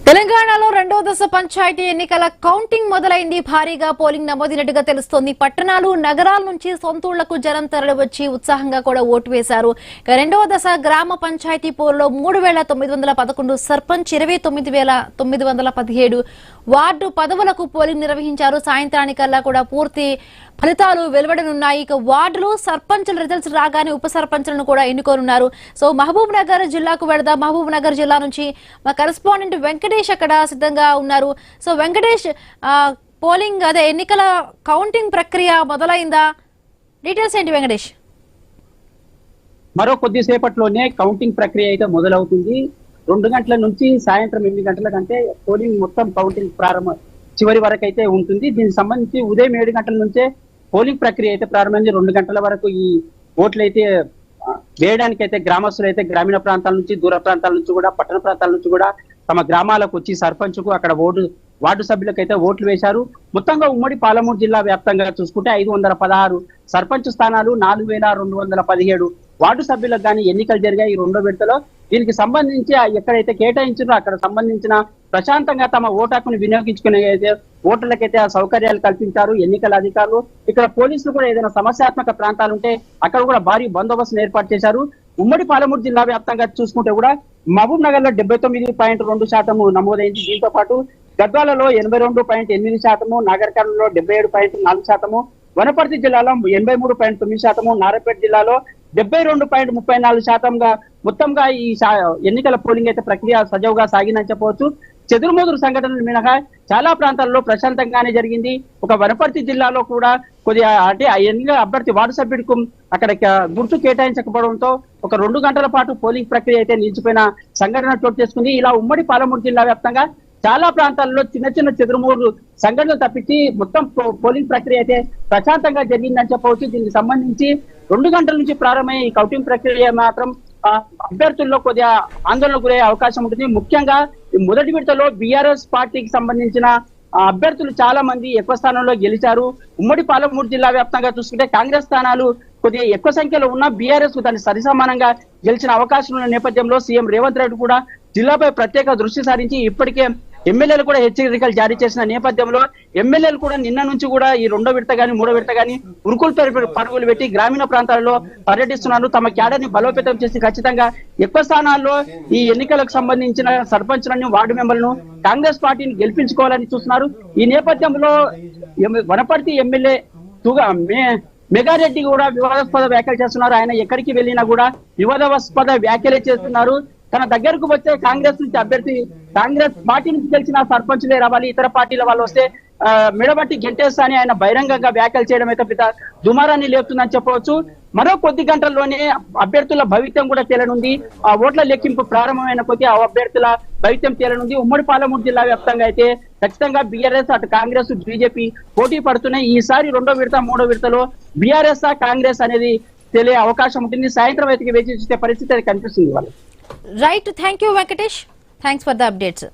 తెలంగాణలో రెండో దశ పంచాయతీ ఎన్నికల కౌంటింగ్ మొదలైంది. భారీగా పోలింగ్ నమోదినట్టుగా తెలుస్తోంది. పట్టణాలు, నగరాల నుంచి సొంతూళ్లకు జనం తరలివచ్చి ఉత్సాహంగా కూడా ఓటు వేశారు. రెండవ దశ గ్రామ పంచాయతీ పోరులో 3,911 సర్పంచ్, 29,917 వార్డు పదవులకు పోలింగ్ నిర్వహించారు. సాయంత్రానికల్లా కూడా పూర్తి ఫలితాలు వెలువడనున్నాయి. ఇక వార్డులు, సర్పంచుల రిజల్ట్స్ రాగానే ఉప సర్పంచులను కూడా ఎన్నుకోనున్నారు. సో మహబూబ్ నగర్ జిల్లాకు వెళదాం. మహబూబ్ నగర్ జిల్లా నుంచి మా కరెస్పాండెంట్ వెంకటేష్ అక్కడ సిద్ధంగా ఉన్నారు. సో వెంకటేష్, పోలింగ్ ఎన్నికల కౌంటింగ్ ప్రక్రియ మొదలైందా? డీటెయిల్స్ ఏంటి వెంకటేష్? మరో కొద్దిసేపట్లోనే కౌంటింగ్ ప్రక్రియ అయితే మొదలవుతుంది. 2 గంటల నుంచి సాయంత్రం 8 గంటల కంటే పోలింగ్ మొత్తం కౌంటింగ్ ప్రారంభం చివరి వరకు అయితే ఉంటుంది. దీనికి సంబంధించి ఉదయం 7 గంటల నుంచే పోలింగ్ ప్రక్రియ అయితే ప్రారంభించి 2 గంటల వరకు ఈ ఓట్లు అయితే వేయడానికి అయితే గ్రామస్తులు అయితే గ్రామీణ ప్రాంతాల నుంచి, దూర ప్రాంతాల నుంచి కూడా, పట్టణ ప్రాంతాల నుంచి కూడా తమ గ్రామాలకు వచ్చి సర్పంచ్కు అక్కడ వార్డు సభ్యులకు అయితే ఓట్లు వేశారు. మొత్తంగా ఉమ్మడి పాలమూరు జిల్లా వ్యాప్తంగా చూసుకుంటే 516 సర్పంచ్ స్థానాలు, 4,217 వార్డు సభ్యులకు కానీ ఎన్నికలు జరిగాయి ఈ 2వ విడతలో. దీనికి సంబంధించి ఎక్కడైతే కేటాయించారో అక్కడ సంబంధించిన ప్రశాంతంగా తమ ఓటు హక్కును వినియోగించుకునే ఓటర్లకైతే ఆ సౌకర్యాలు కల్పించారు ఎన్నికల అధికారులు. ఇక్కడ పోలీసులు కూడా ఏదైనా సమస్యాత్మక ప్రాంతాలు ఉంటే అక్కడ కూడా భారీ బందోబస్తును ఏర్పాటు చేశారు. ఉమ్మడి పాలమూరు జిల్లా వ్యాప్తంగా చూసుకుంటే కూడా మహబూబ్ నగర్ లో 79.2% నమోదైంది. దీంతో పాటు గద్వాలలో 82.8%, నాగర్ కర్నూలులో 77.4%, వనపర్తి జిల్లాలో 83.9%, నారాయణపేట జిల్లాలో 72.34%గా మొత్తంగా ఈ ఎన్నికల పోలింగ్ అయితే ప్రక్రియ సజావుగా సాగిందని చెప్పవచ్చు. చెదురుమదురు సంఘటనలు మినహా చాలా ప్రాంతాల్లో ప్రశాంతంగానే జరిగింది. ఒక వనపర్తి జిల్లాలో కూడా కొద్దిగా అంటే ఆ ఎన్నికల అభ్యర్థి వార్డు సభ్యుడికి అక్కడ గుర్తు కేటాయించకపోవడంతో ఒక 2 గంటల పాటు పోలింగ్ ప్రక్రియ అయితే నిలిచిపోయిన సంఘటన చోటు చేసుకుంది. ఇలా ఉమ్మడి పాలమూరు జిల్లా వ్యాప్తంగా చాలా ప్రాంతాల్లో చిన్న చిన్న చెదురుమూడు సంఘటనలు తప్పించి మొత్తం పోలింగ్ ప్రక్రియ అయితే ప్రశాంతంగా జరిగిందని చెప్పవచ్చు. దీనికి సంబంధించి 2 గంటల నుంచి ప్రారంభమయ్యే ఈ కౌంటింగ్ ప్రక్రియ మాత్రం అభ్యర్థుల్లో కొద్దిగా ఆందోళనకు గురయ్యే అవకాశం ఉంటుంది. ముఖ్యంగా మొదటి విడతలో బీఆర్ఎస్ పార్టీకి సంబంధించిన అభ్యర్థులు చాలా మంది ఎక్కువ స్థానంలో గెలిచారు. ఉమ్మడి పాలమూరు జిల్లా వ్యాప్తంగా చూసుకుంటే కాంగ్రెస్ స్థానాలు కొద్దిగా ఎక్కువ సంఖ్యలో ఉన్న బీఆర్ఎస్ దాన్ని సరిసమానంగా గెలిచిన అవకాశం ఉన్న నేపథ్యంలో సీఎం రేవంత్ రెడ్డి కూడా జిల్లాపై ప్రత్యేక దృష్టి సారించి ఇప్పటికే ఎమ్మెల్యేలు కూడా హెచ్చరికలు జారీ చేసిన నేపథ్యంలో ఎమ్మెల్యేలు కూడా నిన్న నుంచి కూడా ఈ 2వ విడత గానీ 3వ విడత గానీ ఉరుకులు పరుగులు పెట్టి గ్రామీణ ప్రాంతాల్లో పర్యటిస్తున్నారు. తమ క్యాడర్ ని బలోపేతం చేసి ఖచ్చితంగా ఎక్కువ స్థానాల్లో ఈ ఎన్నికలకు సంబంధించిన సర్పంచ్లను, వార్డు మెంబర్లను కాంగ్రెస్ పార్టీని గెలిపించుకోవాలని చూస్తున్నారు. ఈ నేపథ్యంలో వనపర్తి ఎమ్మెల్యే మెగారెడ్డి కూడా వివాదాస్పద వ్యాఖ్యలు చేస్తున్నారు. ఆయన ఎక్కడికి వెళ్ళినా కూడా వివాదాస్పద వ్యాఖ్యలే చేస్తున్నారు. తన దగ్గరకు వచ్చే కాంగ్రెస్ నుంచి అభ్యర్థి, కాంగ్రెస్ పార్టీ నుంచి గెలిచిన సర్పంచులే రావాలి, ఇతర పార్టీల వాళ్ళు వస్తే మెడబట్టి గెంటేస్తా అని ఆయన బహిరంగంగా వ్యాఖ్యలు చేయడం అయితే పెద్ద దుమారాన్ని లేపుతుందని చెప్పవచ్చు. మరో కొద్ది గంటల్లోనే అభ్యర్థుల భవిత్యం కూడా తేలనుంది. ఆ ఓట్ల లెక్కింపు ప్రారంభమైన కొద్ది ఆ అభ్యర్థుల భవిత్యం తేలనుంది. ఉమ్మడి పాలమూరు జిల్లా వ్యాప్తంగా అయితే ఖచ్చితంగా బీఆర్ఎస్, అటు కాంగ్రెస్, బీజేపీ పోటీ పడుతున్నాయి. ఈసారి 2వ విడత 3వ విడతలో బీఆర్ఎస్ కాంగ్రెస్ అనేది తెలియ అవకాశం ఉంటుంది. సాయంత్రం అయితే వేచి చూసే పరిస్థితి కనిపిస్తుంది వాళ్ళు. Right, thank you Venkatesh, thanks for the updates.